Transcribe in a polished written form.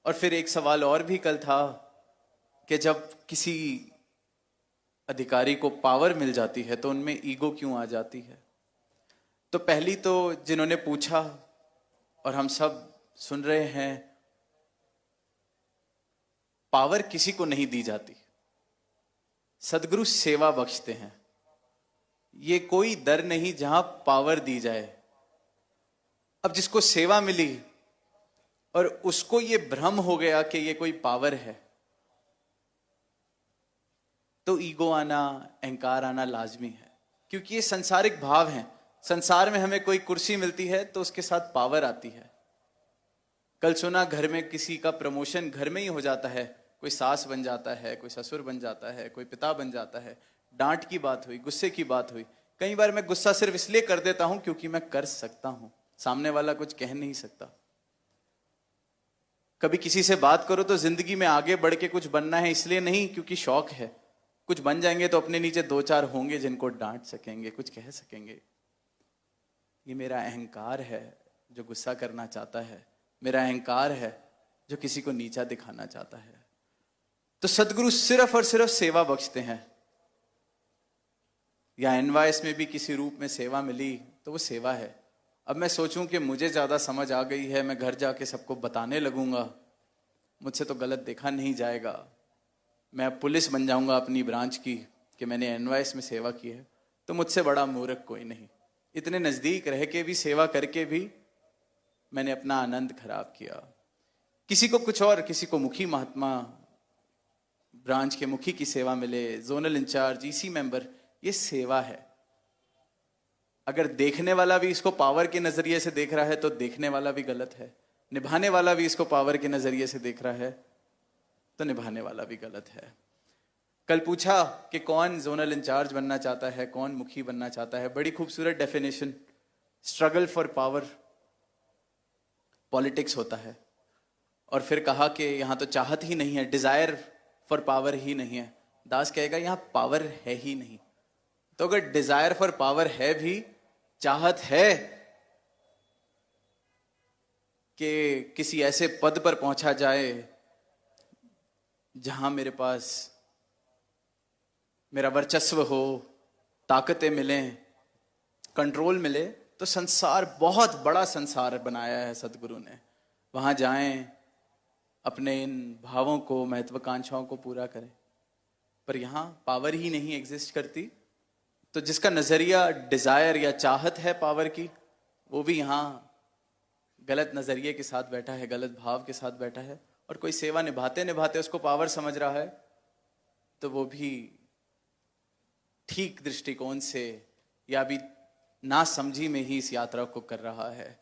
और फिर एक सवाल और भी कल था कि जब किसी अधिकारी को पावर मिल जाती है तो उनमें ईगो क्यों आ जाती है। तो पहली तो जिन्होंने पूछा और हम सब सुन रहे हैं, पावर किसी को नहीं दी जाती, सदगुरु सेवा बख्शते हैं। ये कोई दर नहीं जहां पावर दी जाए। अब जिसको सेवा मिली और उसको ये भ्रम हो गया कि ये कोई पावर है, तो ईगो आना, अहंकार आना लाजमी है, क्योंकि ये संसारिक भाव हैं। संसार में हमें कोई कुर्सी मिलती है तो उसके साथ पावर आती है। कल सुना घर में किसी का प्रमोशन घर में ही हो जाता है, कोई सास बन जाता है, कोई ससुर बन जाता है, कोई पिता बन जाता है। डांट की बात हुई, गुस्से की बात हुई। कई बार मैं गुस्सा सिर्फ इसलिए कर देता हूं क्योंकि मैं कर सकता हूं, सामने वाला कुछ कह नहीं सकता। कभी किसी से बात करो तो जिंदगी में आगे बढ़ के कुछ बनना है, इसलिए नहीं क्योंकि शौक है। कुछ बन जाएंगे तो अपने नीचे दो चार होंगे जिनको डांट सकेंगे, कुछ कह सकेंगे। ये मेरा अहंकार है जो गुस्सा करना चाहता है, मेरा अहंकार है जो किसी को नीचा दिखाना चाहता है। तो सदगुरु सिर्फ और सिर्फ सेवा बख्शते हैं। या एनवाइस में भी किसी रूप में सेवा मिली तो वो सेवा है। अब मैं सोचूं कि मुझे ज्यादा समझ आ गई है, मैं घर जाके सबको बताने लगूंगा, मुझसे तो गलत देखा नहीं जाएगा, मैं पुलिस बन जाऊंगा अपनी ब्रांच की कि मैंने एनवाइस में सेवा की है, तो मुझसे बड़ा मूर्ख कोई नहीं। इतने नजदीक रह के भी, सेवा करके भी मैंने अपना आनंद खराब किया। किसी को कुछ और, किसी को मुखी महात्मा, ब्रांच के मुखी की सेवा मिले, जोनल इंचार्ज, ईसी मेंबर, ये सेवा है। अगर देखने वाला भी इसको पावर के नजरिए से देख रहा है तो देखने वाला भी गलत है, निभाने वाला भी इसको पावर के नजरिए से देख रहा है तो निभाने वाला भी गलत है। कल पूछा कि कौन जोनल इंचार्ज बनना चाहता है, कौन मुखी बनना चाहता है। बड़ी खूबसूरत definition, struggle for power politics होता है। और फिर कहा कि यहां तो चाहत ही नहीं है, डिजायर फॉर पावर ही नहीं है। दास कहेगा यहां पावर है ही नहीं। तो अगर डिजायर फॉर पावर है भी, चाहत है कि किसी ऐसे पद पर पहुंचा जाए जहां मेरे पास मेरा वर्चस्व हो, ताकतें मिलें, कंट्रोल मिले, तो संसार, बहुत बड़ा संसार बनाया है सदगुरु ने। वहां जाएं, अपने इन भावों को, महत्वाकांक्षाओं को पूरा करें। पर यहां पावर ही नहीं एग्जिस्ट करती, तो जिसका नजरिया डिजायर या चाहत है पावर की, वो भी यहां गलत नजरिए के साथ बैठा है, गलत भाव के साथ बैठा है। और कोई सेवा निभाते निभाते उसको पावर समझ रहा है, तो वो भी ठीक दृष्टिकोण से या भी ना समझी में ही इस यात्रा को कर रहा है।